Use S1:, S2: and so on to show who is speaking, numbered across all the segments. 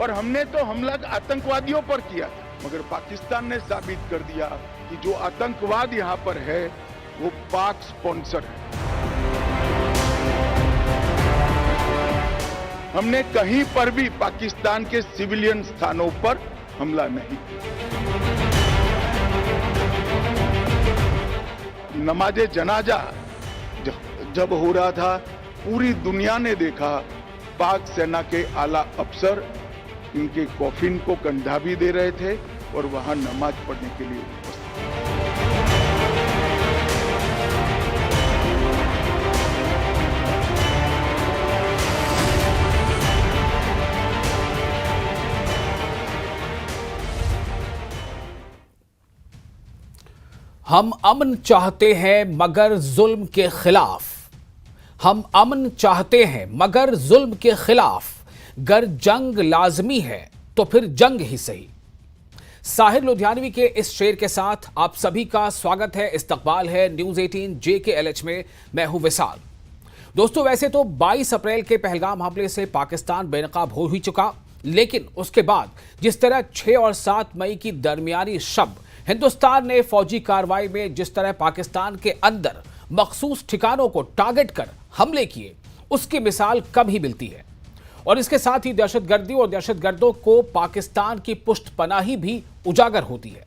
S1: और हमने तो हमला आतंकवादियों पर किया था, मगर पाकिस्तान ने साबित कर दिया कि जो आतंकवाद यहां पर है वो पाक स्पॉन्सर है। हमने कहीं पर भी पाकिस्तान के सिविलियन स्थानों पर हमला नहीं किया। नमाजे जनाजा जब हो रहा था, पूरी दुनिया ने देखा पाक सेना के आला अफसर इनके कॉफिन को कंधा भी दे रहे थे और वहां नमाज पढ़ने के लिए उपस्थित।
S2: हम अमन चाहते हैं मगर जुल्म के खिलाफ। हम अमन चाहते हैं मगर जुल्म के खिलाफ। गर जंग लाजमी है तो फिर जंग ही सही। साहिर लुधियानवी के इस शेर के साथ आप सभी का स्वागत है। इस्तकबाल है न्यूज 18 JKLH में। मैं हूं विशाल। दोस्तों, वैसे तो 22 अप्रैल के पहलगाम हमले से पाकिस्तान बेनकाब हो ही चुका, लेकिन उसके बाद जिस तरह 6 और 7 मई की दरमियानी शब हिंदुस्तान ने फौजी कार्रवाई में जिस तरह पाकिस्तान के अंदर मखसूस ठिकानों को टारगेट कर हमले किए, उसकी मिसाल कम ही मिलती है। और इसके साथ ही दहशतगर्दी और दहशतगर्दों को पाकिस्तान की पुष्टपनाही भी उजागर होती है।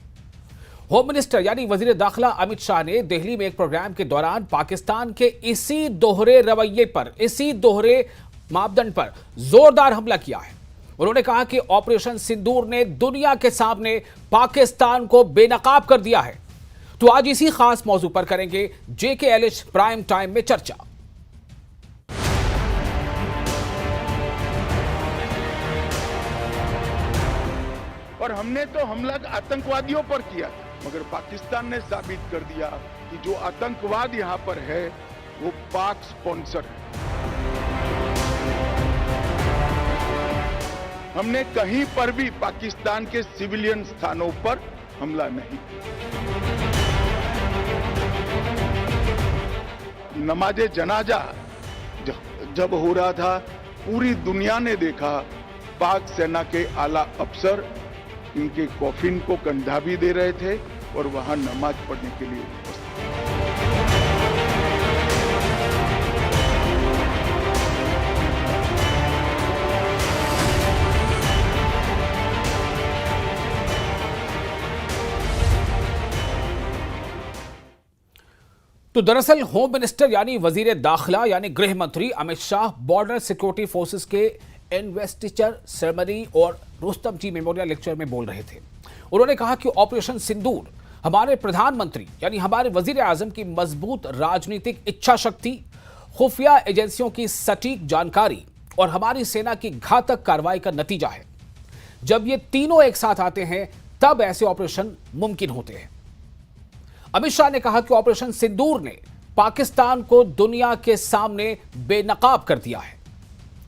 S2: होम मिनिस्टर यानी वजीर दाखिला अमित शाह ने दिल्ली में एक प्रोग्राम के दौरान पाकिस्तान के इसी दोहरे रवैये पर, इसी दोहरे मापदंड पर जोरदार हमला किया है। उन्होंने कहा कि ऑपरेशन सिंदूर ने दुनिया के सामने पाकिस्तान को बेनकाब कर दिया है। तो आज इसी खास मौजू पर करेंगे JKLH प्राइम टाइम में चर्चा।
S1: और हमने तो हमला आतंकवादियों पर किया था, मगर पाकिस्तान ने साबित कर दिया कि जो आतंकवाद यहां पर है वो पाक स्पॉन्सर है। हमने कहीं पर भी पाकिस्तान के सिविलियन स्थानों पर हमला नहीं किया। नमाजे जनाजा जब हो रहा था, पूरी दुनिया ने देखा पाक सेना के आला अफसर इनके कॉफिन को कंधा भी दे रहे थे और वहां नमाज पढ़ने के लिए उपस्थित।
S2: तो दरअसल होम मिनिस्टर यानी वजीर दाखिला यानी गृह मंत्री Amit Shah border security forces के इन्वेस्टिचर सेरेमनी और रुस्तम जी मेमोरियल लेक्चर में बोल रहे थे। उन्होंने कहा कि ऑपरेशन सिंदूर हमारे प्रधानमंत्री यानी हमारे वजीर आजम की मजबूत राजनीतिक इच्छा शक्ति, खुफिया एजेंसियों की सटीक जानकारी और हमारी सेना की घातक कार्रवाई का नतीजा है। जब ये तीनों एक साथ आते हैं तब ऐसे ऑपरेशन मुमकिन होते हैं। अमित शाह ने कहा कि ऑपरेशन सिंदूर ने पाकिस्तान को दुनिया के सामने बेनकाब कर दिया है।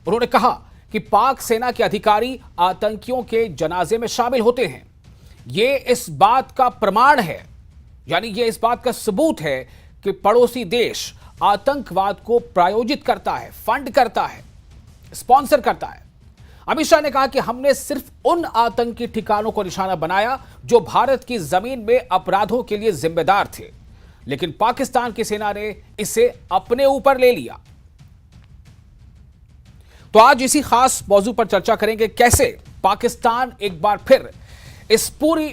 S2: उन्होंने कहा कि पाक सेना के अधिकारी आतंकियों के जनाजे में शामिल होते हैं। यह इस बात का प्रमाण है, यानी यह इस बात का सबूत है कि पड़ोसी देश आतंकवाद को प्रायोजित करता है, फंड करता है, स्पॉन्सर करता है। अमित शाह ने कहा कि हमने सिर्फ उन आतंकी ठिकानों को निशाना बनाया जो भारत की जमीन में अपराधों के लिए जिम्मेदार थे, लेकिन पाकिस्तान की सेना ने इसे अपने ऊपर ले लिया। तो आज इसी खास मौजू पर चर्चा करेंगे कैसे पाकिस्तान एक बार फिर इस पूरी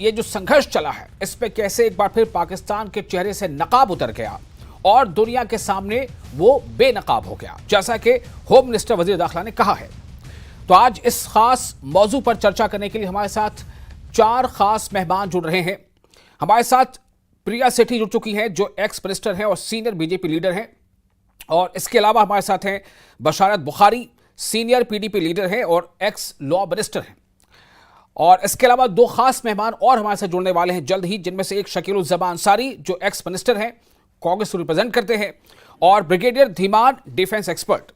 S2: ये जो संघर्ष चला है, इस पे कैसे एक बार फिर पाकिस्तान के चेहरे से नकाब उतर गया और दुनिया के सामने वो बेनकाब हो गया, जैसा कि होम मिनिस्टर वजीर दाखिला ने कहा है। तो आज इस खास मौजू पर चर्चा करने के लिए हमारे साथ 4 खास मेहमान जुड़ रहे हैं। हमारे साथ प्रिया सेठी जुड़ चुकी हैं जो एक्स मिनिस्टर हैं और सीनियर बीजेपी लीडर हैं, और इसके अलावा हमारे साथ हैं बशारत बुखारी, सीनियर PDP लीडर हैं और एक्स लॉ मिनिस्टर हैं। और इसके अलावा 2 खास मेहमान और हमारे साथ जुड़ने वाले हैं जल्द ही, जिनमें से एक शकील-उज़्ज़मा अंसारी जो एक्स मिनिस्टर हैं, कांग्रेस को रिप्रेजेंट करते हैं, और ब्रिगेडियर धीमान डिफेंस एक्सपर्ट।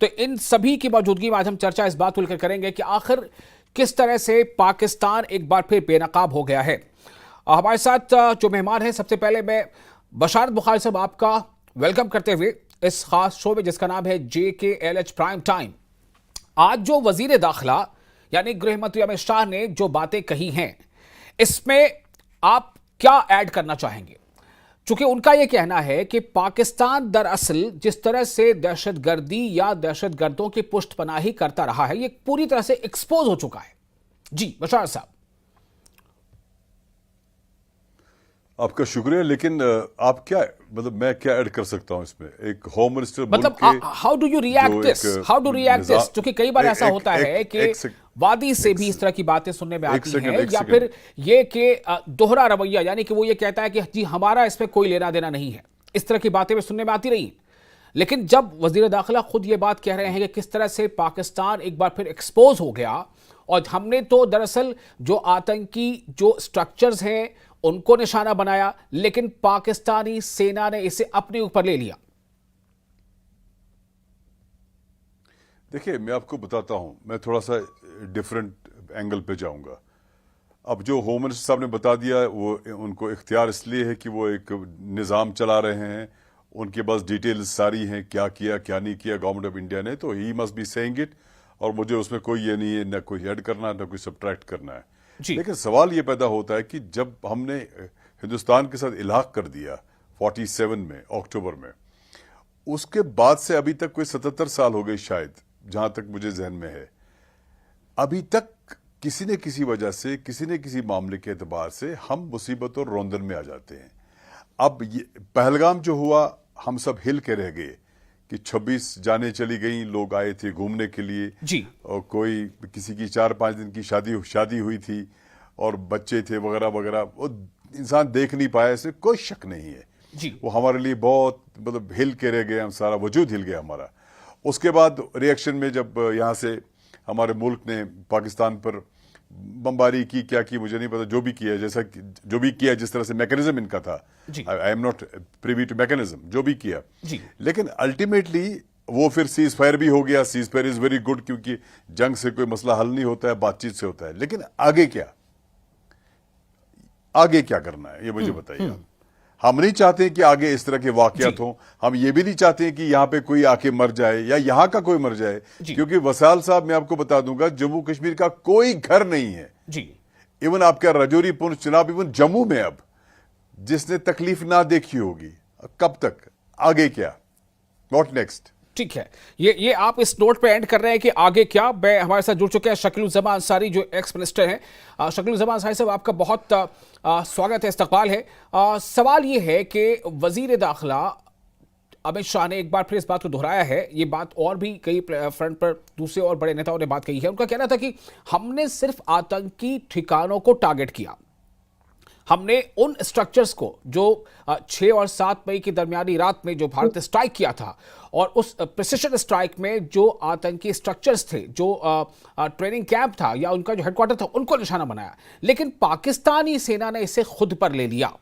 S2: तो इन सभी की मौजूदगी में आज हम चर्चा इस बात को लेकर करेंगे कि आखिर किस तरह से पाकिस्तान एक बार फिर बेनकाब हो गया है। हमारे साथ जो मेहमान हैं, सबसे पहले मैं बशारत बुखारी साहब आपका वेलकम करते हुए इस खास शो में जिसका नाम है JKLH प्राइम टाइम, आज जो वजीर दाखिला यानी गृह मंत्री अमित शाह ने जो बातें कही हैं, इसमें आप क्या ऐड करना चाहेंगे? चूंकि उनका यह कहना है कि पाकिस्तान दरअसल जिस तरह से दहशतगर्दी या दहशतगर्दों की पुष्टपनाही करता रहा है, यह पूरी तरह से एक्सपोज हो चुका है। जी बशार साहब।
S3: आपका शुक्रिया, लेकिन आप क्या, मतलब मैं क्या ऐड कर सकता हूं इसमें? एक होम मिनिस्टर
S2: मतलब how do you react this, how do react this? क्योंकि कई बार ऐसा होता है कि वादी से भी इस तरह की बातें सुनने में आती हैं, या फिर ये कि दोहरा रवैया, यानी कि वो ये कहता है कि जी हमारा इसमें कोई लेना देना नहीं है, इस तरह की बातें भी सुनने में आती रही। लेकिन जब वजीर दाखिला खुद ये बात कह रहे हैं कि किस तरह से पाकिस्तान एक बार फिर एक्सपोज हो गया, और हमने तो दरअसल जो आतंकी जो स्ट्रक्चर्स हैं उनको निशाना बनाया, लेकिन पाकिस्तानी सेना ने इसे अपने ऊपर ले लिया।
S3: देखिए, मैं आपको बताता हूं, मैं थोड़ा सा डिफरेंट एंगल पे जाऊंगा। अब जो होम मिनिस्टर साहब ने बता दिया, वो उनको इख्तियार इसलिए है कि वो एक निज़ाम चला रहे हैं, उनके पास डिटेल्स सारी हैं, क्या किया क्या नहीं किया गवर्नमेंट ऑफ इंडिया ने, तो he must be saying it, और मुझे उसमें कोई ये नहीं है, ना कोई ऐड करना ना कोई सब्ट्रैक्ट करना है। लेकिन सवाल ये पैदा होता है कि जब हमने हिंदुस्तान के साथ इलाक कर दिया 47 में अक्टूबर में, उसके बाद से अभी तक कोई 77 साल हो गए शायद, जहां तक मुझे जहन में है, अभी तक किसी न किसी वजह से, किसी न किसी मामले के एतबार से हम मुसीबत और रौंदन में आ जाते हैं। अब ये पहलगाम जो हुआ, हम सब हिल के रह गए कि 26 जाने चली गई, लोग आए थे घूमने के लिए
S2: जी,
S3: और कोई किसी की 4-5 दिन की शादी हुई थी और बच्चे थे वगैरह वगैरह, वो इंसान देख नहीं पाया, इसमें कोई शक नहीं है
S2: जी।
S3: वो हमारे लिए बहुत, मतलब हिल के रह गए हम, सारा वजूद हिल गया हमारा। उसके बाद रिएक्शन में जब यहाँ से हमारे मुल्क ने पाकिस्तान पर बमबारी की, क्या की मुझे नहीं पता, जो भी किया, जैसा जो भी किया, जिस तरह से मैकेनिज्म इनका था, I am not privy to mechanism, जो भी किया
S2: जी।
S3: लेकिन अल्टीमेटली वो फिर सीज फायर भी हो गया। Cease fire is very good, क्योंकि जंग से कोई मसला हल नहीं होता है, बातचीत से होता है। लेकिन आगे क्या, आगे क्या करना है ये मुझे बताइए आप। हम नहीं चाहते कि आगे इस तरह के वाकयात हों, हम ये भी नहीं चाहते कि यहां पे कोई आके मर जाए या यहां का कोई मर जाए, क्योंकि वसाल साहब, मैं आपको बता दूंगा, जम्मू कश्मीर का कोई घर नहीं है
S2: जी।
S3: इवन आपका राजौरी, पुंछ, चिनाब, इवन जम्मू में अब जिसने तकलीफ ना देखी होगी। कब तक, आगे क्या, व्हाट नेक्स्ट?
S2: ठीक है, ये आप इस नोट पे एंड कर रहे हैं कि आगे क्या। हमारे साथ जुड़ चुके हैं शकीलुज़्ज़मान अंसारी, जो एक्स मिनिस्टर हैं। शकीलुज़्ज़मान अंसारी साहब, आपका बहुत स्वागत है, इस्तकबाल है। सवाल ये है कि वजीर दाखिला अमित शाह ने एक बार फिर इस बात को दोहराया है, ये बात और भी कई फ्रंट पर दूसरे और बड़े नेताओं ने बात कही है। उनका कहना था कि हमने सिर्फ आतंकी ठिकानों को टारगेट किया, हमने उन स्ट्रक्चर्स को जो 6 और 7 मई की दरमियानी रात में जो भारत ने स्ट्राइक किया था, और उस प्रिसिशन स्ट्राइक में जो आतंकी स्ट्रक्चर्स थे, जो ट्रेनिंग कैंप था या उनका जो हेडक्वार्टर था, उनको निशाना बनाया। लेकिन पाकिस्तानी सेना ने इसे खुद पर ले लिया।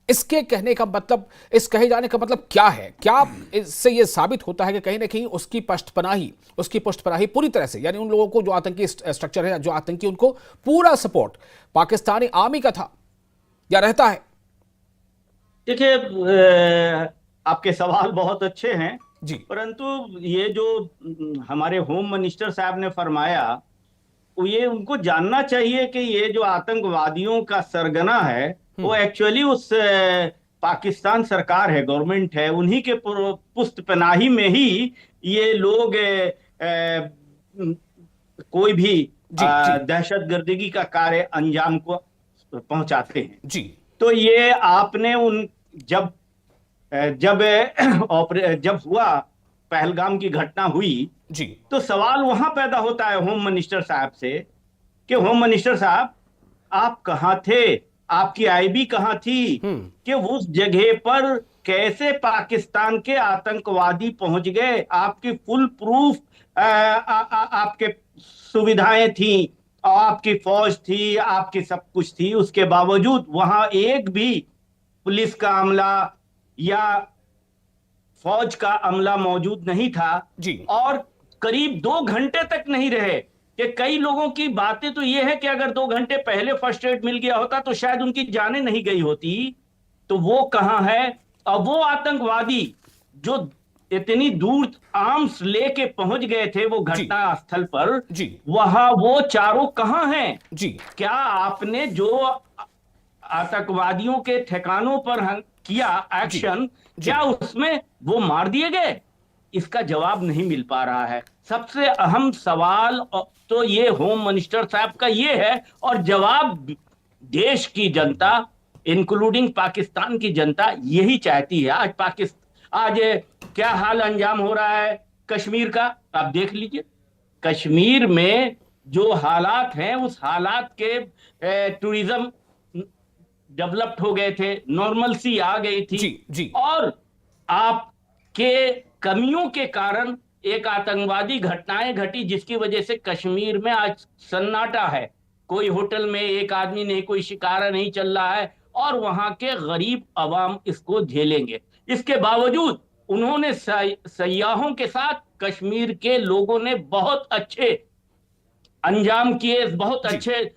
S2: इसके कहने का मतलब, इस कहे जाने का मतलब क्या है? क्या इससे यह साबित होता है कि कहीं ना कहीं उसकी पुष्टपनाही पूरी तरह से, यानी उन लोगों को जो आतंकी स्ट्रक्चर है, जो आतंकी, उनको पूरा सपोर्ट पाकिस्तानी आर्मी का था या रहता है?
S4: देखिए, आपके सवाल बहुत अच्छे हैं
S2: जी,
S4: परंतु ये जो हमारे होम मिनिस्टर साहब ने फरमाया, ये उनको जानना चाहिए कि ये जो आतंकवादियों का सरगना है वो एक्चुअली उस पाकिस्तान सरकार है, गवर्नमेंट है, उन्हीं के पुष्टपनाही में ही ये लोग कोई भी दहशतगर्दी का कार्य अंजाम को पहुंचाते हैं।
S2: जी।
S4: तो ये आपने उन जब हुआ पहलगाम की घटना हुई
S2: जी,
S4: तो सवाल वहां पैदा होता है होम मिनिस्टर साहब से कि होम मिनिस्टर साहब, आप कहां थे, आपकी आईबी कहां थी कि उस जगह पर कैसे पाकिस्तान के आतंकवादी पहुंच गए? आपकी फुल प्रूफ आपके सुविधाएं थी, आपकी फौज थी, आपकी सब कुछ थी, उसके बावजूद वहां एक भी पुलिस का अमला या फौज का अमला मौजूद नहीं था
S2: जी।
S4: और करीब 2 घंटे तक नहीं रहे। कि कई लोगों की बातें तो यह है कि अगर 2 घंटे पहले फर्स्ट एड मिल गया होता तो शायद उनकी जानें नहीं गई होती। तो वो कहां है? अब वो आतंकवादी जो इतनी दूर आर्म्स लेके पहुंच गए थे वो घटना स्थल पर,
S2: जी
S4: वहां वो चारों कहां हैं?
S2: जी
S4: क्या आपने जो आतंकवादियों के ठिकानों पर किया
S2: जी
S4: एक्शन,
S2: जी
S4: क्या उसमें वो मार दिए गए? इसका जवाब नहीं मिल पा रहा है। सबसे अहम सवाल तो ये होम मिनिस्टर साहब का ये है, और जवाब देश की जनता इंक्लूडिंग पाकिस्तान की जनता यही चाहती है। आज क्या हाल अंजाम हो रहा है कश्मीर का, आप देख लीजिए। कश्मीर में जो हालात हैं, उस हालात के टूरिज्म डेवलप्ड हो गए थे, नॉर्मलसी आ गई थी,
S2: जी जी
S4: और आपके कमियों के कारण एक आतंकवादी घटनाएं घटी जिसकी वजह से कश्मीर में आज सन्नाटा है। कोई होटल में एक आदमी नहीं, कोई शिकारा नहीं चल रहा है, और वहां के गरीब अवाम इसको झेलेंगे। इसके बावजूद उन्होंने सयाहों के साथ कश्मीर के लोगों ने बहुत अच्छे अंजाम किए, बहुत
S2: जी
S4: अच्छे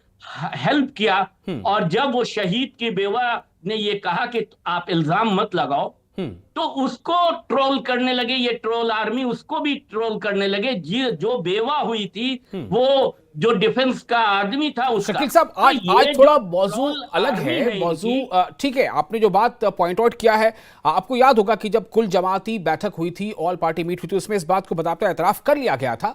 S4: हेल्प किया। और जब वो शहीद की बेवा ने ये कहा कि आप इल्जाम मत लगाओ, तो उसको ट्रोल करने लगे, ये ट्रोल आर्मी उसको भी ट्रोल करने लगे। जो बेवा हुई थी, वो जो डिफेंस का आदमी था उसका।
S2: शकील साहब,
S4: तो
S2: आज
S4: ये
S2: थोड़ा
S4: जो
S2: मौजू
S4: ट्रोल
S2: अलग
S4: आर्मी
S2: है। मौजू
S4: इनकी,
S2: ठीक है, आपने जो बात पॉइंट आउट किया है, आपको याद होगा कि जब कुल जमाती बैठक हुई थी, ऑल पार्टी मीट हुई थी, उसमें इस बात को बताते एतराफ कर लिया गया था।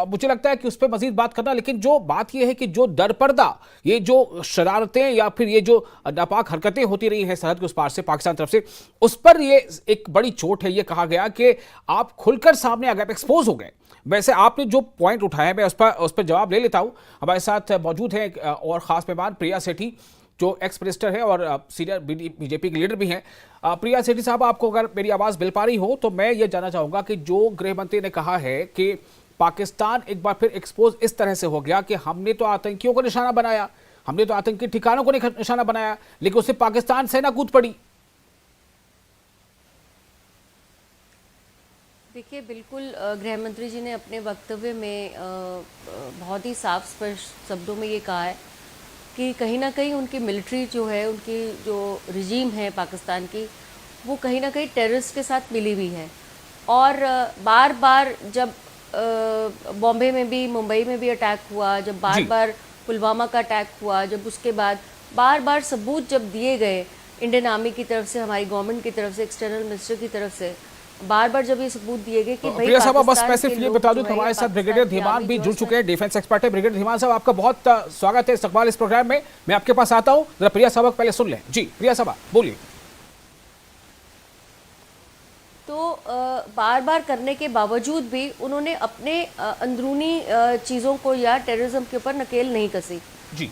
S2: मुझे लगता है कि उस पर मजीद बात करना, लेकिन जो बात यह है कि जो दरपर्दा ये जो शरारतें या फिर ये जो नापाक हरकतें होती रही हैं सरहद के उस पार से पाकिस्तान तरफ से, उस पर ये एक बड़ी चोट है। ये कहा गया कि आप खुलकर सामने आ गए, एक्सपोज हो गए। वैसे आपने जो पॉइंट उठाया, मैं उस पर जवाब ले लेता हूं। हमारे साथ मौजूद है और खास मेहमान प्रिया सेठी, जो एक्स मिनिस्टर है और सीनियर बीजेपी के लीडर भी हैं। प्रिया सेठी साहब, आपको अगर मेरी आवाज़ मिल पा रही हो तो मैं ये जानना चाहूँगा कि जो गृह मंत्री ने कहा है कि पाकिस्तान एक बार फिर एक्सपोज इस तरह से हो गया कि हमने तो आतंकियों को निशाना बनाया, हमने तो आतंकी ठिकानों को निशाना बनाया, लेकिन उससे पाकिस्तान सेना कूद पड़ी।
S5: देखिए, बिल्कुल गृह मंत्री जी ने अपने वक्तव्य में बहुत ही साफ स्पष्ट शब्दों में ये कहा है कि कहीं ना कहीं उनकी मिलिट्री जो है, उनकी जो रिजीम है पाकिस्तान की, वो कहीं ना कहीं टेररिस्ट के साथ मिली हुई है। और बार बार जब बॉम्बे में भी, मुंबई में भी अटैक हुआ, जब बार बार पुलवामा का अटैक हुआ, जब उसके बाद बार बार सबूत जब दिए गए इंडियन आर्मी की तरफ से, हमारी गवर्नमेंट की तरफ से, एक्सटर्नल मिनिस्टर की तरफ से, बार बार जब ये सबूत दिए गए कि भाई
S2: प्रिया साहब, बस मैं सिर्फ ये बता दूं कि हमारे साथ ब्रिगेडियर धीमान भी जुड़ चुके हैं, डिफेंस एक्सपर्ट है। ब्रिगेडियर धीमान साहब, आपका बहुत स्वागत है इस्तकबाल इस प्रोग्राम में। मैं आपके पास आता हूं, जरा प्रिया साहब पहले सुन लें। जी प्रिया साहब बोलिए।
S5: तो बार बार करने के बावजूद भी उन्होंने अपने अंदरूनी चीज़ों को या टेररिज्म के ऊपर नकेल नहीं कसी।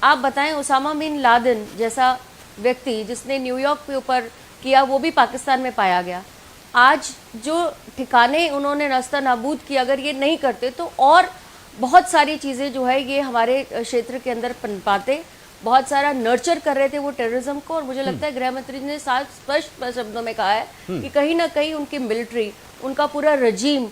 S5: आप बताएं, उसामा बिन लादेन जैसा व्यक्ति जिसने न्यूयॉर्क के ऊपर किया, वो भी पाकिस्तान में पाया गया। आज जो ठिकाने उन्होंने रास्ता नाबूद किया, अगर ये नहीं करते तो और बहुत सारी चीज़ें जो है ये हमारे क्षेत्र के अंदर पनपाते, बहुत सारा नर्चर कर रहे थे वो टेररिज्म को। और मुझे लगता है गृह मंत्री ने साफ स्पष्ट शब्दों में कहा है कि कहीं ना कहीं उनकी मिलिट्री, उनका पूरा रजीम,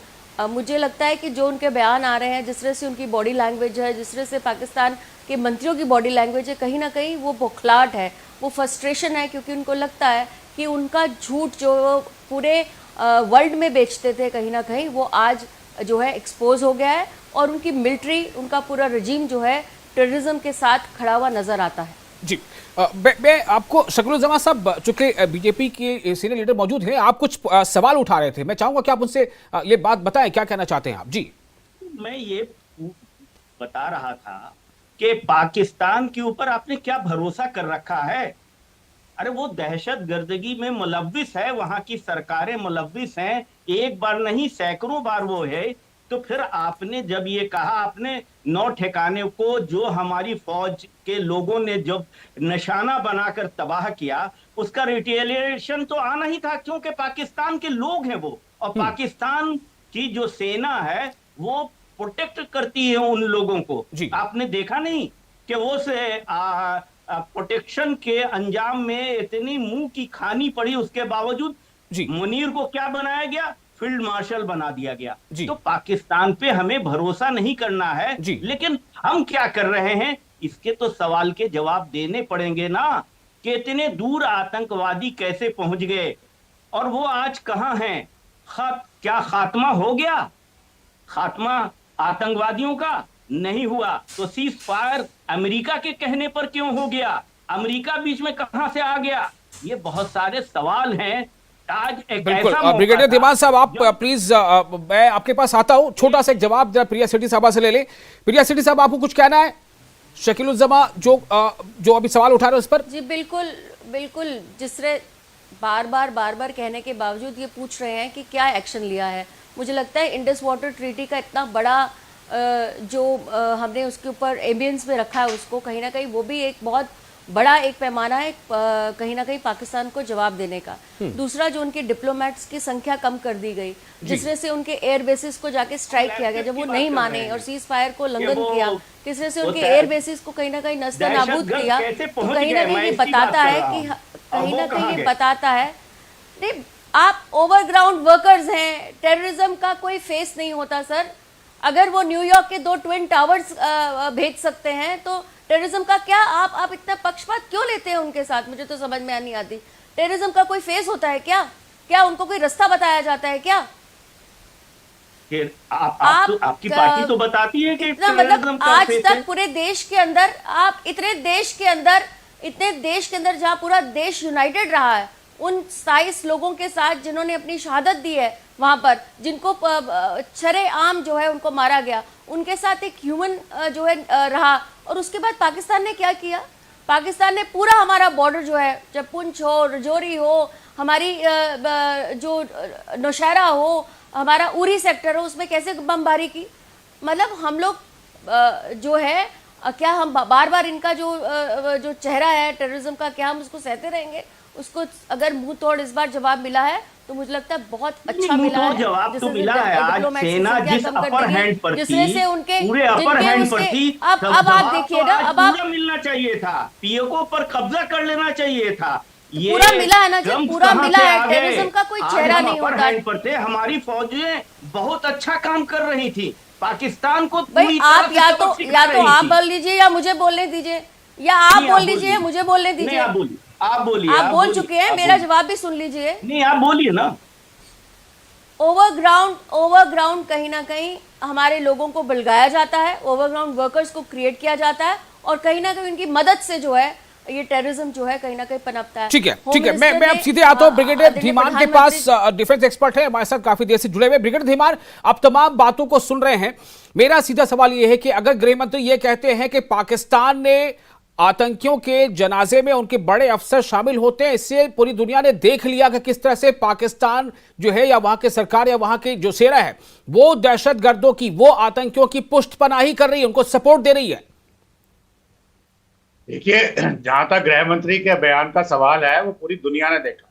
S5: मुझे लगता है कि जो उनके बयान आ रहे हैं, जिस तरह से उनकी बॉडी लैंग्वेज है, जिस तरह से पाकिस्तान के मंत्रियों की बॉडी लैंग्वेज है, कहीं ना कहीं वो बौखलाहट है, वो फ्रस्ट्रेशन है, क्योंकि उनको लगता है कि उनका झूठ जो पूरे वर्ल्ड में बेचते थे, कहीं ना कहीं वो आज जो है एक्सपोज हो गया है। और उनकी मिलिट्री, उनका पूरा रजीम जो है टेररिज्म के साथ खड़ा हुआ नजर आता है।
S2: जी मैं आपको, शकील साहब चूंकि बीजेपी के सीनियर लीडर मौजूद हैं, आप कुछ सवाल उठा रहे थे, मैं चाहूंगा कि आप उनसे ये बात बताएं, क्या कहना चाहते हैं आप। जी
S4: मैं ये बता रहा था कि पाकिस्तान के ऊपर आपने क्या भरोसा कर रखा है? अरे वो दहशत गर्दगी में मुलव्विस है, वहां की सरकारें मुलव्विस हैं, एक बार नहीं सैकड़ों बार वो है। तो फिर आपने जब ये कहा, आपने 9 ठिकाने को जो हमारी फौज के लोगों ने जब निशाना बनाकर तबाह किया, उसका रिटेलिएशन तो आना ही था, क्योंकि पाकिस्तान के लोग हैं वो, और पाकिस्तान की जो सेना है वो प्रोटेक्ट करती है उन लोगों को। आपने देखा नहीं कि वो से प्रोटेक्शन के अंजाम में इतनी मुंह की खानी पड़ी, उसके बावजूद मुनीर को क्या बनाया गया? फील्ड मार्शल बना दिया गया। तो पाकिस्तान पे हमें भरोसा नहीं करना है, लेकिन हम क्या कर रहे हैं, इसके तो सवाल के जवाब देने पड़ेंगे ना, कि इतने दूर आतंकवादी कैसे पहुंच गए और वो आज कहां हैं। क्या खात्मा हो गया? खात्मा आतंकवादियों का नहीं हुआ तो सीज फायर अमेरिका के कहने पर क्यों हो गया? अमेरिका बीच में कहां से आ गया? ये बहुत सारे सवाल हैं। आज एक
S2: बिल्कुल
S4: ऐसा मौका
S2: ब्रिगेडियर
S4: था
S2: धीमान साहब, आप
S4: जो-
S2: प्लीज, मैं आपके पास आता हूं, छोटा सा एक जवाब जरा प्रिया सेठी साहबा से ले लें। प्रिया सेठी साहब, आपको कुछ कहना है शकीलुज्जमा जो अभी सवाल उठा रहे हैं उस पर?
S5: जी बिल्कुल बिल्कुल, जिससे बार बार कहने के बावजूद ये पूछ रहे हैं कि क्या एक्शन लिया है। मुझे लगता है इंडस वाटर ट्रीटी का इतना बड़ा जो हमने उसके ऊपर एम्बियंस में रखा है, उसको कहीं ना कहीं वो भी एक बहुत बड़ा एक पैमाना है कहीं ना कहीं पाकिस्तान को जवाब देने का। दूसरा, जो उनके डिप्लोमेट्स की संख्या कम कर दी गई, जिसमें से उनके एयर बेसिस को जाके स्ट्राइक किया गया जब वो नहीं माने और सीज फायर को उल्लंघन किया, तीसरे से उनके एयर बेसिस को कहीं ना कहीं नस्ता नाबूद किया। तो कहीं ना कहीं ये बताता है कि कहीं ना कहीं ये बताता है नहीं, आप ओवरग्राउंड वर्कर्स हैं, टेररिज्म का कोई फेस नहीं होता सर। अगर वो न्यूयॉर्क के 2 ट्विन टावर्स भेज सकते हैं तो टेररिज्म का क्या आप इतना पक्षपात क्यों लेते हैं उनके साथ? मुझे तो समझ में नहीं आती। टेररिज्म का कोई फेस होता है क्या? क्या उनको कोई रास्ता बताया जाता है क्या?
S4: आपकी पार्टी तो बताती है कि
S5: मतलब आज तक पूरे देश के अंदर, आप इतने देश के अंदर जहां पूरा देश यूनाइटेड रहा है, उन 27 लोगों के साथ जिन्होंने अपनी शहादत दी है वहां पर, जिनको शरेआम जो है उनको मारा गया, उनके साथ एक ह्यूमन जो है रहा। और उसके बाद पाकिस्तान ने क्या किया? पाकिस्तान ने पूरा हमारा बॉर्डर जो है, चाहे पुंछ हो, रजौरी हो, हमारी जो नौशहरा हो, हमारा उरी सेक्टर हो, उसमें कैसे बमबारी की। मतलब हम लोग जो है क्या हम बार बार इनका जो चेहरा है टेररिज्म का, क्या हम उसको सहते रहेंगे? उसको अगर मुंह तोड़ इस बार जवाब मिला है तो मुझे लगता है बहुत अच्छा मिला है।
S4: जवाब तो मिला है। आज सेना जिस अपर हैंड पर थी,
S5: से उनके
S4: पूरे अपर हैंड पर थी,
S5: अब आप देखिए ना, अब आप
S4: मिलना चाहिए था, पीओको पर कब्जा कर लेना चाहिए था। ये
S5: पूरा मिला है ना, जब पूरा मिला है, टेररिज्म का कोई चेहरा नहीं होता।
S4: पर थे, हमारी फौजें बहुत अच्छा काम कर रही थी, पाकिस्तान को
S5: भाई आप या तो आप बोल लीजिए या मुझे बोलने दीजिए, या आप बोल लीजिए या मुझे बोलने दीजिए।
S4: आप बोलिए।
S5: आप बोल चुके हैं, मेरा जवाब भी सुन लीजिए।
S4: नहीं, आप बोलिए ना।
S5: ओवरग्राउंड कहीं ना कहीं हमारे लोगों को बलगाया जाता है, ओवरग्राउंड वर्कर्स को क्रिएट किया जाता है, और कहीं ना कहीं उनकी मदद से जो है ये टेररिज्म जो है कहीं ना कहीं पनपता है।
S2: ठीक है, मैं अब सीधे आता हूं ब्रिगेडियर धीमान के पास। डिफेंस एक्सपर्ट है हमारे साथ, काफी देर से जुड़े हुए। ब्रिगेडियर धीमान, आप तमाम बातों को सुन रहे हैं। मेरा सीधा सवाल यह है कि अगर गृह मंत्री ये कहते हैं कि पाकिस्तान ने आतंकियों के जनाजे में उनके बड़े अफसर शामिल होते हैं, इससे पूरी दुनिया ने देख लिया कि किस तरह से पाकिस्तान जो है, या वहां की सरकार या वहां की जो सेना है, वो दहशतगर्दों की, वो आतंकियों की पुष्टपनाही कर रही है, उनको सपोर्ट दे रही है।
S6: देखिए, जहां तक गृह मंत्री के बयान का सवाल है, वो पूरी दुनिया ने देखा।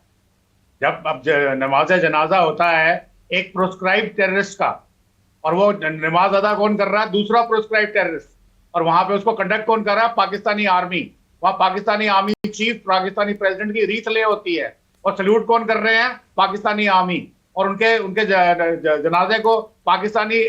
S6: जब अब नमाज जनाजा होता है एक प्रोस्क्राइब टेररिस्ट का, और वो नमाज अदा कौन कर रहा है? दूसरा प्रोस्क्राइब टेररिस्ट। और वहां पे उसको कंडक्ट कौन कर रहा है? पाकिस्तानी आर्मी। वहां Pakistani army chief Pakistani president की रीत ले होती है, और सल्यूट कौन कर रहे हैं? पाकिस्तानी आर्मी। और उनके जनाजे को पाकिस्तानी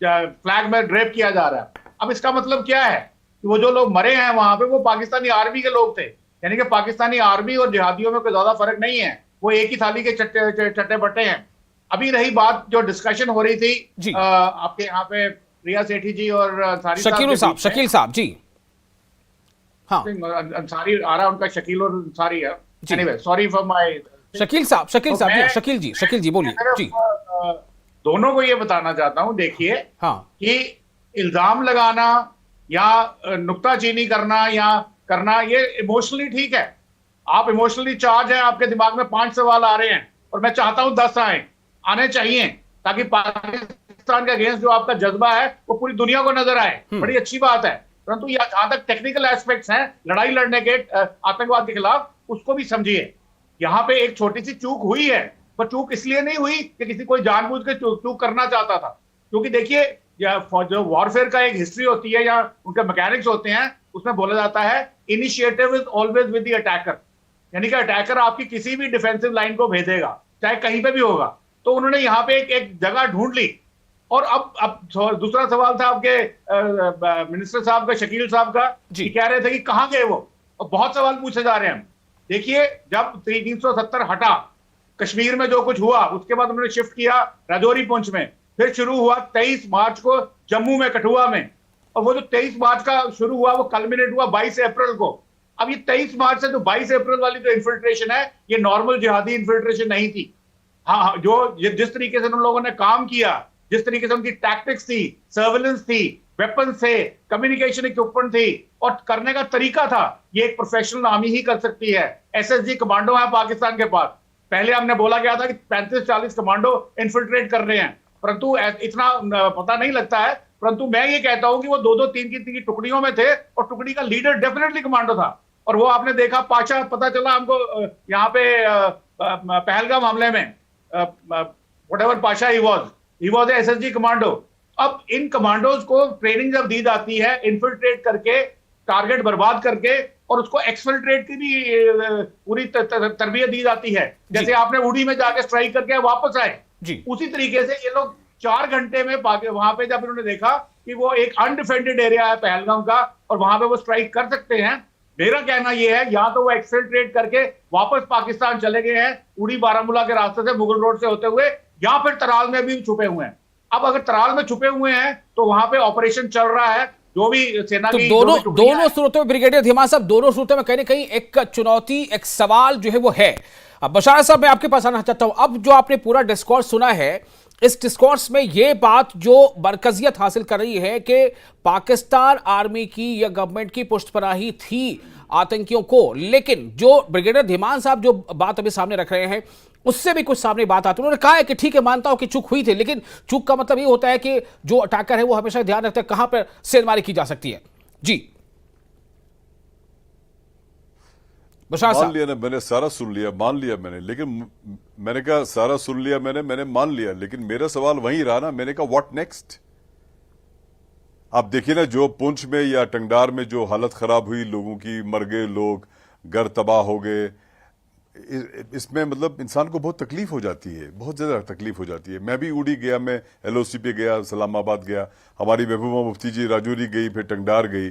S6: फ्लैग में ड्रेप किया जा रहा है। अब इसका मतलब क्या है? वो जो लोग मरे हैं वहां पे, वो पाकिस्तानी आर्मी के लोग थे। यानी कि पाकिस्तानी आर्मी और जिहादियों में कोई ज्यादा फर्क नहीं है, वो एक ही थाली के चट्टे बट्टे हैं। अभी रही बात जो डिस्कशन हो रही थी आपके यहाँ पे प्रिया सेठी जी और
S2: शकील साहब जी, हाँ
S6: अंसारी आ रहा, उनका शकील और अंसारी है। Anyway, sorry for my
S2: Shakeel साहब शकील जी बोलिए जी।
S6: दोनों को ये बताना चाहता हूं, देखिए,
S2: हाँ,
S6: कि इल्जाम लगाना या नुक्ताचीनी करना या करना, ये इमोशनली ठीक है। आप इमोशनली चार्ज है, आपके दिमाग में 5 सवाल आ रहे हैं, और मैं चाहता हूं 10 आने चाहिए, ताकि पाकिस्तान के अगेंस्ट जो आपका जज्बा है वो पूरी दुनिया को नजर आए। बड़ी अच्छी बात है। परंतु जहां तक टेक्निकल एस्पेक्ट्स हैं लड़ाई लड़ने के आतंकवाद के खिलाफ, उसको भी समझिए। यहाँ पे एक छोटी सी चूक हुई है, पर चूक इसलिए नहीं हुई कि किसी कोई जानबूझ के चूक करना चाहता था। क्योंकि देखिए, जो वॉरफेयर का एक हिस्ट्री होती है या उनके मैकेनिक्स होते हैं, उसमें बोला जाता है initiative is always with the attacker. यानी कि अटैकर आपकी किसी भी डिफेंसिव लाइन को भेजेगा, चाहे कहीं पे भी होगा। तो उन्होंने यहाँ पे एक जगह ढूंढ ली। और अब दूसरा सवाल था आपके मिनिस्टर साहब का, शकील साहब का, कि कह रहे थे कि कहाँ गए वो, और बहुत सवाल पूछे जा रहे हैं। देखिए, जब 370 हटा कश्मीर में जो कुछ हुआ, उसके बाद उन्होंने शिफ्ट किया राजौरी पुंछ में, फिर शुरू हुआ 23 मार्च को जम्मू में, कठुआ में, और वो जो 23 मार्च का शुरू हुआ वो कल्मिनेट हुआ 22 अप्रैल को। अब ये 23 मार्च से जो 22 अप्रैल वाली जो इन्फिल्ट्रेशन है, ये नॉर्मल जिहादी इन्फिल्ट्रेशन नहीं थी। हाँ, जो जिस तरीके से उन लोगों ने काम किया, जिस तरीके से उनकी टैक्टिक्स थी, सर्वेलेंस थी, वेपन्स थे, कम्युनिकेशन इक्विपमेंट थी, और करने का तरीका था, ये एक प्रोफेशनल आर्मी ही कर सकती है। एसएसजी कमांडो है पाकिस्तान के पास। पहले हमने बोला गया था कि 35-40 कमांडो इन्फिल्ट्रेट कर रहे हैं, परंतु इतना पता नहीं लगता है। परंतु मैं ये कहता हूं कि वो 2-2, 3-3 टुकड़ियों में थे, और टुकड़ी का लीडर डेफिनेटली कमांडो था। और वो आपने देखा पाशा, पता चला हमको यहाँ पे पहलगाम हमले में, whatever Pasha he was SSG commando. अब इन कमांडोज को ट्रेनिंग जब दी जाती है, इन्फिल्ट्रेट करके, टारगेट बर्बाद करके, और उसको एक्सफिल्ट्रेट की भी पूरी तरबियत दी जाती है। जैसे आपने उड़ी में जाके स्ट्राइक करके वापस आए, उसी तरीके से ये लोग 4 घंटे में वहां पे जब इन्होंने देखा कि वो एक अनडिफेंडेड एरिया है पहलगाम का, और वहां पे वो स्ट्राइक कर सकते हैं, मेरा कहना यह है या तो वो एक्सफिल्ट्रेट करके वापस पाकिस्तान चले गए हैं उड़ी बारामूला के रास्ते से, मुगल रोड से होते हुए, या फिर तराल में भी छुपे हुए हैं। अब अगर तराल में छुपे हुए हैं तो वहां पे ऑपरेशन चल रहा है, जो भी सेना
S2: तो
S6: की
S2: दोनों सूरतों में ब्रिगेडियर धीमान साहब, दोनों सूरतों में कहीं ना कहीं एक चुनौती, एक सवाल जो है वो है। अब बशार साहब, मैं आपके पास आना चाहता हूं। अब जो आपने पूरा डिस्कोर्स सुना है, इस डिस्कोर्स में ये बात जो मरकजियत हासिल कर रही है कि पाकिस्तान आर्मी की या गवर्नमेंट की पुष्टपनाही थी आतंकियों को, लेकिन जो ब्रिगेडियर धीमान साहब जो बात अभी सामने रख रहे हैं, उससे भी कुछ सामने बात आती है। उन्होंने कहा है कि ठीक है, मानता हूं कि चूक हुई थी, लेकिन चूक का मतलब ये होता है कि जो अटैकर है वो हमेशा ध्यान रखते हैं कहां पर सेंधमारी की जा सकती है। जी
S3: मान लिया ना, मैंने सारा सुन लिया, मान लिया मैंने, लेकिन मैंने कहा सारा सुन लिया मैंने मान लिया, लेकिन मेरा सवाल वहीं रहा ना। मैंने कहा व्हाट नेक्स्ट। आप देखिए ना, जो पुंछ में या टंगडार में जो हालत खराब हुई, लोगों की, मर गए लोग, घर तबाह हो गए, इसमें मतलब इंसान को बहुत तकलीफ हो जाती है, बहुत ज्यादा तकलीफ हो जाती है। मैं भी उड़ी गया, मैं एलओसी पे गया, इस्लामाबाद गया, हमारी महबूबा मुफ्ती जी राजौरी गई, फिर टंगडार गई।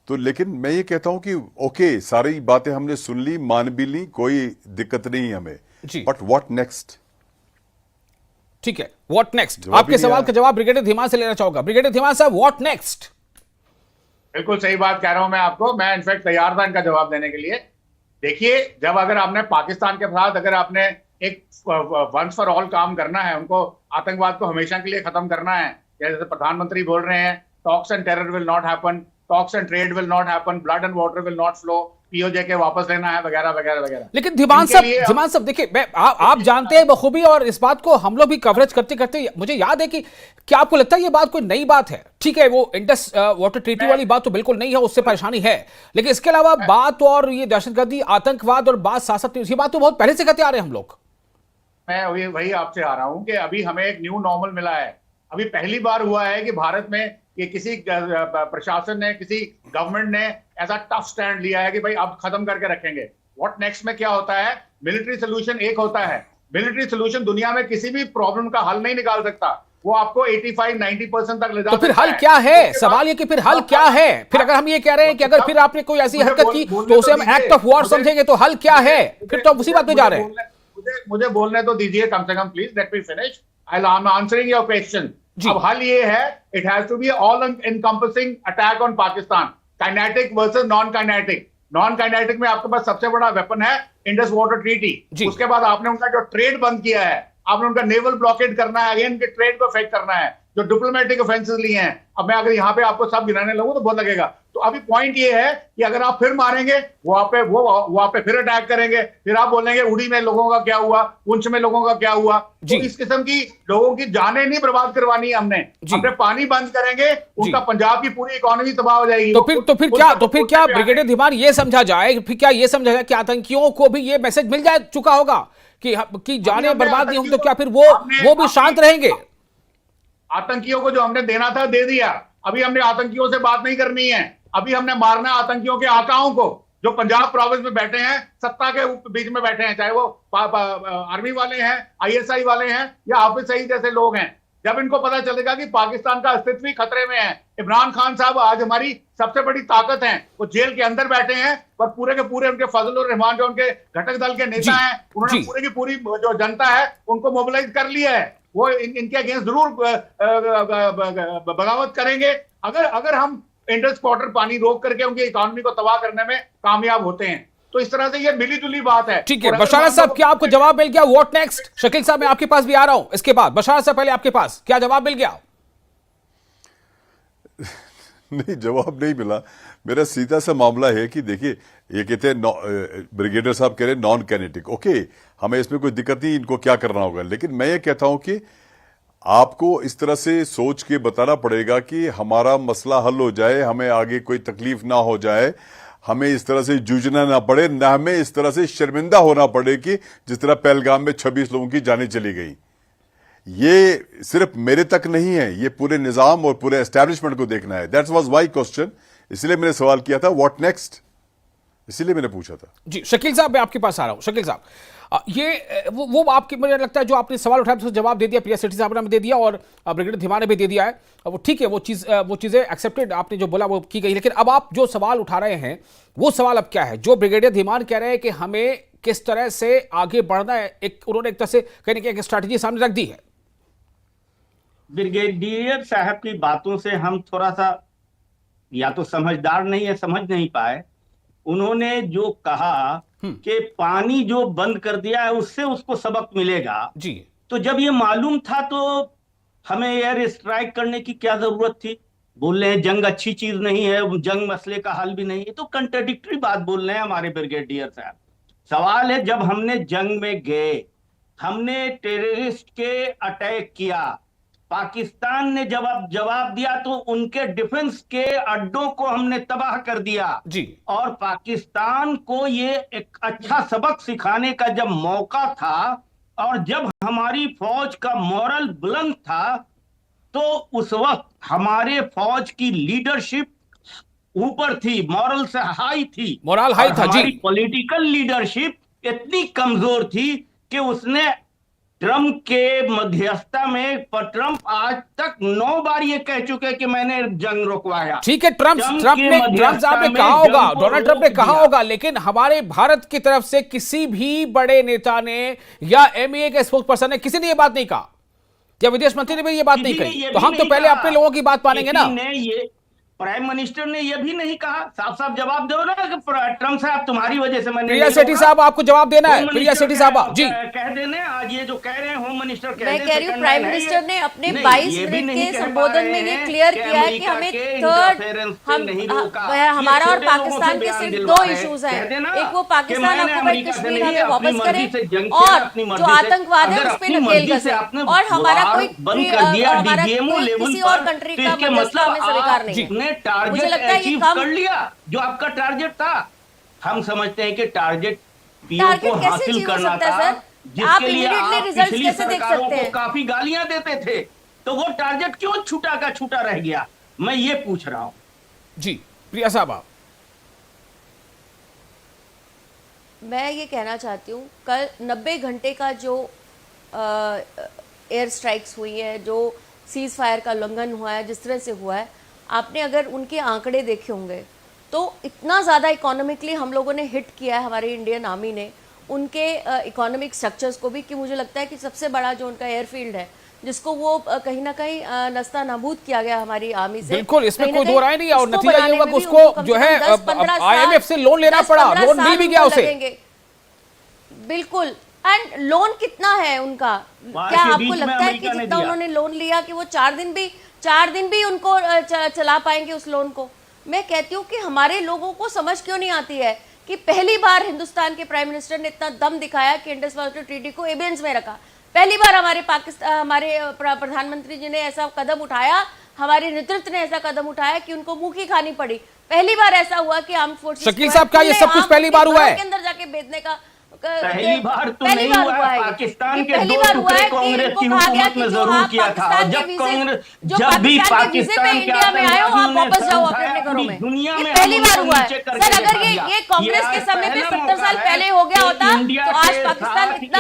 S3: तो लेकिन मैं ये कहता हूं कि ओके, सारी बातें हमने सुन ली, मान भी ली, कोई दिक्कत नहीं हमें, बट व्हाट नेक्स्ट।
S2: ठीक है, व्हाट नेक्स्ट, आपके सवाल का जवाब ब्रिगेडियर धीमान से लेना चाहूंगा। ब्रिगेडियर धीमान साहब, व्हाट नेक्स्ट।
S6: बिल्कुल सही बात कह रहा हूं मैं आपको, मैं इनफैक्ट तैयार था इनका जवाब देने के लिए। देखिए, जब अगर आपने पाकिस्तान के साथ अगर आपने एक वंस फॉर ऑल काम करना है, उनको आतंकवाद को हमेशा के लिए खत्म करना है, जैसे प्रधानमंत्री बोल रहे हैं, talks and terror will not happen, talks and trade will not happen, blood and water will not flow, PoJ के वापस लेना है, वगैरह वगैरह वगैरह।
S2: लेकिन धीमान साहब देखिए, आप जानते हैं बखूबी, और इस बात को हम लोग भी कवरेज करते करते मुझे याद है कि क्या आपको लगता है ये बात कोई नई बात है? ठीक है, वो इंडस वाटर ट्रीटी वाली बात तो बिल्कुल नहीं है, उससे परेशानी है, लेकिन इसके अलावा बात और ये दहशतगर्दी, आतंकवाद और बात साथ, ये बात तो बहुत पहले से कहते आ रहे हैं हम लोग।
S6: मैं वही आपसे आ रहा हूं कि अभी हमें एक न्यू नॉर्मल मिला है। अभी पहली बार हुआ है कि भारत में कि किसी प्रशासन ने, किसी गवर्नमेंट ने ऐसा टफ स्टैंड लिया है कि भाई अब खत्म करके रखेंगे। व्हाट नेक्स्ट में क्या होता है? मिलिट्री सोल्यूशन एक होता है, मिलिट्री सोल्यूशन दुनिया में किसी भी प्रॉब्लम का हल नहीं निकाल सकता, वो आपको 85-90% तक ले जाता है।
S2: तो फिर हल क्या है? सवाल ये कि फिर हल क्या है? फिर अगर हम ये कह रहे हैं कि अगर फिर आपने कोई ऐसी हरकत की तो उसे हम एक्ट ऑफ वॉर समझेंगे, तो हल क्या है? फिर तो हम उसी बात पे जा रहे हैं।
S6: मुझे बोलने तो दीजिए कम से कम, please let me finish, I am answering your question. अब हल ये है, it has to be all encompassing attack on Pakistan, kinetic versus non kinetic. Non kinetic में आपके पास सबसे बड़ा वेपन है इंडस वाटर ट्रीटी। उसके बाद आपने उनका जो ट्रेड बंद किया है, आपने उनका नेवल ब्लॉकेड करना है, अगेन के ट्रेड को अफेक्ट करना है, जो डिप्लोमेटिक ऑफेंसेस लिए हैं। अब मैं अगर यहाँ पे आपको सब गिनाने लगूं तो बहुत लगेगा। तो अभी पॉइंट ये है कि अगर आप फिर मारेंगे, वहां पे फिर अटैक करेंगे, फिर आप बोलेंगे उड़ी में लोगों का क्या हुआ, पुंछ में लोगों का क्या हुआ। तो इस किस्म की लोगों की जानें नहीं बर्बाद करवानी हमने पानी बंद करेंगे, उनका पंजाब की पूरी इकोनॉमी तबाह हो जाएगी।
S2: तो फिर क्या ब्रिगेडियर धीमान ये समझा जाए, फिर क्या ये समझा जाए कि आतंकियों को भी ये मैसेज मिल जाए चुका होगा कि जानें बर्बाद नहीं होंगी, तो क्या फिर वो भी शांत रहेंगे?
S6: आतंकियों को जो हमने देना था दे दिया। अभी हमने आतंकियों से बात नहीं करनी है, अभी हमने मारना है आतंकियों के आकाओं को, जो पंजाब प्रोविंस में बैठे हैं, सत्ता के बीच में बैठे हैं, चाहे वो आर्मी वाले हैं, आईएसआई वाले हैं या हाफिज सईद जैसे लोग हैं। जब इनको पता चलेगा कि पाकिस्तान का अस्तित्व ही खतरे में है। इमरान खान साहब आज हमारी सबसे बड़ी ताकत हैं, वो जेल के अंदर बैठे हैं, पर पूरे के पूरे उनके फजलुर रहमान जो उनके घटक दल के नेता हैं, उन्होंने पूरी की पूरी जो जनता है उनको मोबिलाइज कर लिया है। वो इनके अगेंस्ट जरूर बगावत करेंगे अगर हम इंडस वाटर पानी रोक करके उनकी इकोनॉमी को तबाह करने में कामयाब होते हैं। तो इस तरह से ये मिली जुली बात है।
S2: ठीक है बशारत साहब, क्या आपको जवाब मिल गया? What next? शकील साहब मैं आपके पास भी आ रहा हूं इसके बाद। बशारत साहब पहले आपके पास क्या जवाब मिल गया?
S3: नहीं, जवाब नहीं मिला। मेरा सीधा सा मामला है कि देखिए, ये कहते हैं ब्रिगेडियर साहब कह रहे हैं नॉन कैनेटिक, ओके, हमें इसमें कोई दिक्कत नहीं, इनको क्या करना होगा। लेकिन मैं ये कहता हूं कि आपको इस तरह से सोच के बताना पड़ेगा कि हमारा मसला हल हो जाए, हमें आगे कोई तकलीफ ना हो जाए, हमें इस तरह से जूझना ना पड़े, ना हमें इस तरह से शर्मिंदा होना पड़े कि जिस तरह पहलगाम में 26 लोगों की जानें चली गई। ये सिर्फ मेरे तक नहीं है, ये पूरे निजाम और पूरे एस्टैब्लिशमेंट को देखना है। दैट वाज माय क्वेश्चन, इसलिए मैंने सवाल किया था व्हाट नेक्स्ट, इसीलिए मैंने पूछा था।
S2: जी शकील साहब मैं आपके पास आ रहा हूं। शकील साहब ये वो आपके, मुझे लगता है जो आपने सवाल उठाया तो जवाब दे दिया, प्रिया सेठी साहब ने दे दिया और ब्रिगेडियर धीमान ने भी दे दिया है। वो ठीक है, वो चीजें एक्सेप्टेड, आपने जो बोला वो की गई। लेकिन अब आप जो सवाल उठा रहे हैं वो सवाल अब क्या है? जो ब्रिगेडियर धीमान कह रहे हैं कि हमें किस तरह से आगे बढ़ना है, उन्होंने एक तरह से कहने की एक स्ट्रैटेजी सामने रख दी है।
S4: ब्रिगेडियर साहब की बातों से हम थोड़ा सा या तो समझदार नहीं है, समझ नहीं पाए। उन्होंने जो कहा कि पानी जो बंद कर दिया है उससे उसको सबक मिलेगा
S2: जी,
S4: तो जब ये मालूम था तो हमें एयर स्ट्राइक करने की क्या जरूरत थी? बोल रहे हैं जंग अच्छी चीज नहीं है, जंग मसले का हल भी नहीं है, तो कंट्राडिक्टरी बात बोल रहे हैं हमारे ब्रिगेडियर साहब। सवाल है, जब हमने जंग में गए, हमने टेररिस्ट के अटैक किया, पाकिस्तान ने जवाब दिया तो उनके डिफेंस के अड्डों को हमने तबाह कर दिया
S2: जी।
S4: और पाकिस्तान को ये एक अच्छा सबक सिखाने का जब मौका था और जब हमारी फौज का मोरल बुलंद था तो उस वक्त हमारे फौज की लीडरशिप ऊपर थी, मोरल से हाई थी,
S2: मोरल हाई था
S4: हमारी
S2: जी।
S4: पॉलिटिकल लीडरशिप इतनी कमजोर थी कि उसने ट्रंप के मध्यस्थता में, पर ट्रंप आज तक 9 बार ये कह चुके कि मैंने जंग रुकवाया।
S2: ठीक है, ट्रंप साहब ने कहा होगा, डोनाल्ड ट्रंप ने कहा होगा, लेकिन हमारे भारत की तरफ से किसी भी बड़े नेता ने या एमईए के स्पोक्स पर्सन ने किसी ने ये बात नहीं कहा, या विदेश मंत्री ने भी ये बात नहीं कही। तो हम तो पहले अपने लोगों की बात मानेंगे ना।
S4: प्राइम मिनिस्टर ने यह भी नहीं कहा, साफ साफ जवाब दो ना कि ट्रंप साहब तुम्हारी वजह से मैंने।
S2: प्रिया सेठी साहब आपको जवाब देना है। प्रिया सेठी साहब जी
S4: कह देने, आज ये जो कह रहे हैं होम मिनिस्टर कह
S5: मैं कह रही हूँ प्राइम मिनिस्टर ने अपने 22 मिनट के संबोधन में ये क्लियर किया है कि हमें हमारा और पाकिस्तान के सिर्फ 2 इश्यूज हैं, एक वो पाकिस्तान ऑक्युपाइड कश्मीर हमें वापस करे और जो आतंकवाद है उस पर नकेल कसे, और हमारा कोई किसी और कंट्री का मसला हमें स्वीकार नहीं है। मुझे लगता है ये काम
S4: कर लिया जो आपका टारगेट था। हम समझते हैं कि टारगेट
S5: को हासिल करना था, जिसके लिए आप पिछली
S4: सरकारों को काफी गालियां देते थे, तो वो टारगेट क्यों छूटा का छूटा रह गया, मैं ये पूछ रहा हूं।
S2: जी प्रिया साहब,
S5: मैं ये कहना चाहती हूँ, कल 90 घंटे का जो एयर स्ट्राइक्स हुई है, जो सीज फायर का उल्लंघन हुआ है, जिस तरह से हुआ है, आपने अगर उनके आंकड़े देखे होंगे तो इतना ज़्यादा इकोनॉमिकली हम लोगों ने हिट किया है, हमारे इंडियन आर्मी ने उनके इकोनॉमिक स्ट्रक्चर्स को भी, कि मुझे लगता है कि सबसे बड़ा जो उनका एयरफील्ड है जिसको वो कहीं ना कहीं नस्ता नाबूद किया गया हमारी आर्मी से।
S2: बिल्कुल, इसमें कोई दो राय नहीं है। और नतीजा ये हुआ कि उसको जो है IMF से लोन लेना पड़ा, लोन मिल भी गया उसे।
S5: बिल्कुल, एंड लोन कितना है उनका, क्या आपको लगता है कि जितना उन्होंने लोन लिया कि वो 4 दिन भी उनको चला पाएंगे उस लोन को? मैं कहती हूँ कि हमारे लोगों को समझ क्यों नहीं आती है कि पहली बार हिंदुस्तान के प्राइम मिनिस्टर ने इतना दम दिखाया कि इंडस वाटर ट्रीटी को एबियंस में रखा। पहली बार हमारे प्रधानमंत्री जी ने ऐसा कदम उठाया, हमारे नेतृत्व ने ऐसा कदम उठाया कि उनको मुंह की खानी पड़ी। पहली बार ऐसा हुआ कि आर्म्ड फोर्सेस
S2: शकील साहब, क्या ये सब कुछ पहली बार हुआ है?
S5: के अंदर जाके भेजने का
S4: पहली बार तो
S5: पहली
S4: नहीं
S5: बार
S4: हुआ है।
S5: ये
S4: पाकिस्तान के
S5: पहली
S4: दो
S5: बार हुआ
S4: टुकड़े
S5: है कि
S4: कांग्रेस
S5: इनको
S4: की
S5: कहा गया
S4: हुकूमत
S5: कि
S4: में
S5: जो
S4: जरूर
S5: आप
S4: किया था।
S5: पाकिस्तान
S4: जब
S5: के
S4: कांग्रेस
S5: जो
S4: जब भी
S5: पाकिस्तान के वीजे पे
S4: पाकिस्तान के
S5: इंडिया में आए हो, आप
S4: आतंकवादियों ने
S5: वापस जाओ
S4: सर
S5: अपने अपने घरों
S4: उठाया,
S5: में।
S4: दुनिया
S5: ये
S4: में
S5: पहली
S4: हम
S5: बार
S4: उनको
S5: हुआ है
S4: नीचे करके
S5: सर। अगर
S4: दिखा
S5: ये कांग्रेस
S4: दिया।
S5: के समय पे
S4: पहला
S5: 70
S4: मौका
S5: साल
S4: है
S5: पहले हो गया
S4: कि
S5: होता
S4: इंडिया
S5: तो आज
S4: के
S5: पाकिस्तान
S4: साथ
S5: इतना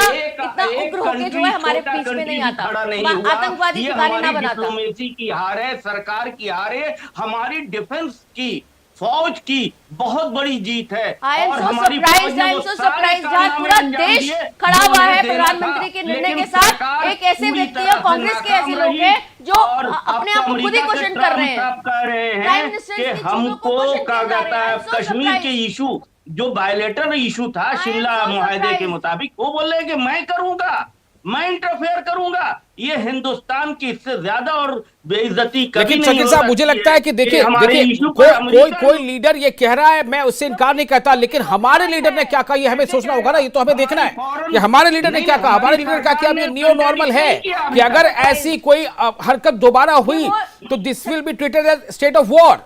S4: एक
S5: उग्र होके जो है हमारे
S4: छोटा
S5: बीच में नहीं
S4: कंट्री
S5: आता,
S4: खड़ा नहीं
S5: वहाँ
S4: हुआ।
S5: आतंकवादी
S4: ये
S5: ठिकाने ना
S4: हमारी
S5: बनाता।
S4: डिप्लोमेसी की हार है, सरकार की हार है, हमारी डिफेंस की, फौज की बहुत बड़ी जीत है।
S5: I am
S4: और
S5: so
S4: हमारी
S5: surprised,
S4: फौज ने
S5: I am
S4: वो
S5: so
S4: सारे
S5: surprised, जहाँ
S4: कारनामे
S5: पूरा
S4: अंजाम
S5: देश
S4: दिए
S5: खड़ा
S4: जो
S5: हुआ
S4: उन्हें
S5: है
S4: देना
S5: प्रधानमंत्री
S4: था।
S5: के निर्णय
S4: लेकिन
S5: के साथ,
S4: सरकार
S5: एक ऐसे
S4: पूरी
S5: व्यक्ति
S4: तरह
S5: और
S4: से
S5: कांग्रेस के ऐसे
S4: नाकाम
S5: लोग
S4: रही।
S5: हैं जो
S4: और
S5: अपने
S4: अब
S5: आप
S4: तो
S5: को खुद ही
S4: अमेरिका के
S5: क्वेश्चन कर रहे
S4: ट्रम्प
S5: हैं।
S4: साहब कह रहे
S5: प्राइम
S4: हैं
S5: मिनिस्टर
S4: कि
S5: की चीजों को
S4: हमको
S5: क्वेश्चन
S4: क्या
S5: किए जा
S4: कहता
S5: रहे हैं।
S4: है
S5: I am so
S4: कश्मीर के
S5: surprised.
S4: इशू जो बायोलेटरल इशू था
S5: am
S4: शिमला
S5: so
S4: मुआहदे के
S5: surprised.
S4: मुताबिक, वो बोल रहे हैं कि मैं करूंगा, मैं इंटरफेयर करूंगा। ये हिंदुस्तान की इससे ज्यादा और बेइज्जती कभी
S2: लेकिन
S4: नहीं
S2: शकील
S4: हो
S2: साहब, मुझे
S4: सकती
S2: लगता है कि देखिए
S4: हमारे
S2: देखिए
S4: इशू पर अमेरिका
S2: कोई लीडर ये कह रहा है, मैं उससे इनकार नहीं करता, लेकिन हमारे लीडर ने क्या कहा ये हमें सोचना होगा ना। ये तो हमें देखना है कि हमारे लीडर ने क्या कहा। हमारे लीडर ने कहा कि अब ये नियो नॉर्मल है कि अगर ऐसी कोई हरकत दोबारा हुई तो this will be treated as state of war.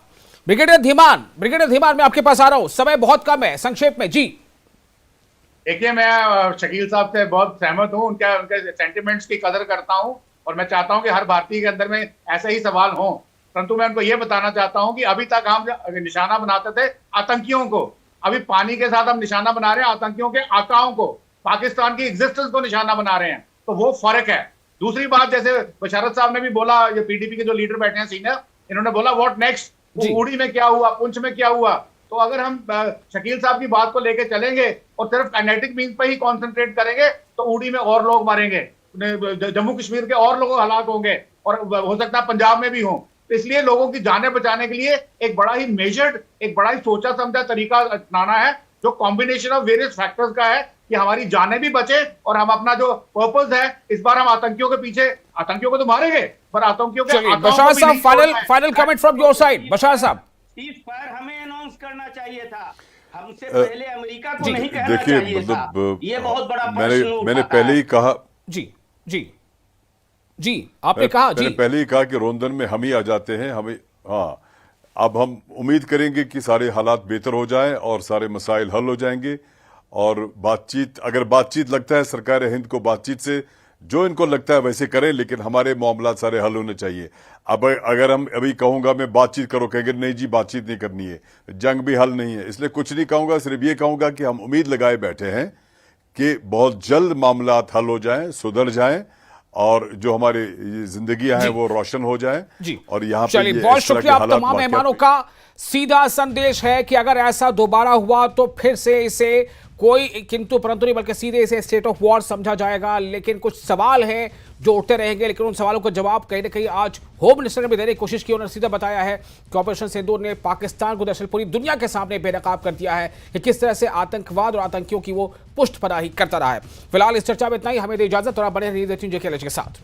S2: Brigadier Dhiman, मैं आपके पास आ रहा हूं, समय बहुत कम है, संक्षेप में जी।
S6: देखिए, मैं शकील साहब से बहुत सहमत हूँ, उनके सेंटिमेंट्स की कदर करता हूँ और मैं चाहता हूँ कि हर भारतीय के अंदर में ऐसे ही सवाल हों। परंतु मैं उनको ये बताना चाहता हूँ कि अभी तक हम निशाना बनाते थे आतंकियों को, अभी पानी के साथ हम निशाना बना रहे हैं आतंकियों के आकाओं को, पाकिस्तान की एग्जिस्टेंस को निशाना बना रहे हैं। तो वो फर्क है। दूसरी बात, जैसे बशारत साहब ने भी बोला, ये पीडीपी के जो लीडर बैठे हैं सीनियर, इन्होंने बोला व्हाट नेक्स्ट, उड़ी में क्या हुआ, पुंछ में क्या हुआ। तो अगर हम शकील साहब की बात को लेके चलेंगे और सिर्फ काइनेटिक मीन्स पे ही कॉन्सेंट्रेट करेंगे तो उड़ी में और लोग मरेंगे, जम्मू कश्मीर के और लोगों हलाक होंगे और हो सकता है पंजाब में भी हों। तो इसलिए लोगों की जानें बचाने के लिए एक बड़ा ही मेजर्ड, एक बड़ा ही सोचा समझा तरीका अपनाना है, जो कॉम्बिनेशन ऑफ वेरियस फैक्टर्स का है कि हमारी जानें भी बचे और हम अपना जो पर्पस है, इस बार हम आतंकियों के पीछे, आतंकियों को तो मारेंगे पर आतंकियों के
S2: बशार साहब, final comment from your side. बशार साहब,
S4: सीज़फायर हमें अनाउंस करना चाहिए था, हमसे पहले अमेरिका को नहीं कहना
S3: देखिए,
S4: चाहिए था।
S3: मतलब
S4: ये बहुत बड़ा प्रश्न
S3: मैंने
S4: उठाता
S3: पहले
S4: है।
S3: ही कहा,
S2: जी आपने कहा,
S3: मैंने पहले ही कहा कि रोंदन में हम ही आ जाते हैं। हमें, हाँ, अब हम उम्मीद करेंगे कि सारे हालात बेहतर हो जाएं और सारे मसाइल हल हो जाएंगे। और बातचीत, अगर बातचीत लगता है सरकार हिंद को बातचीत से जो इनको लगता है वैसे करें, लेकिन हमारे मामला सारे हल होने चाहिए। अब अगर हम अभी कहूंगा मैं बातचीत करो, कहेंगे नहीं जी बातचीत नहीं करनी है, जंग भी हल नहीं है, इसलिए कुछ नहीं कहूंगा। सिर्फ ये कहूंगा कि हम उम्मीद लगाए बैठे हैं कि बहुत जल्द मामला हल हो जाएं, सुधर जाएं और जो हमारी जिंदगियां हैं वो रोशन हो जाएं। और यहाँ पे
S2: चलिए, बहुत शुक्रिया आप तमाम मेहमानों का। सीधा संदेश है कि अगर ऐसा दोबारा हुआ तो फिर से इसे कोई किंतु परंतु नहीं, बल्कि सीधे इसे स्टेट ऑफ वॉर समझा जाएगा। लेकिन कुछ सवाल हैं जो उठते रहेंगे, लेकिन उन सवालों का जवाब कहीं ना कहीं आज होम मिनिस्टर ने भी देने की कोशिश की। उन्होंने सीधा बताया है कि ऑपरेशन सिंदूर ने पाकिस्तान को दरअसल पूरी दुनिया के सामने बेनकाब कर दिया है कि किस तरह से आतंकवाद और आतंकियों की वो पुष्टपनाही करता रहा है। फिलहाल इस चर्चा में इतना ही, हमें दे इजाजत और आप बने रहिए के साथ।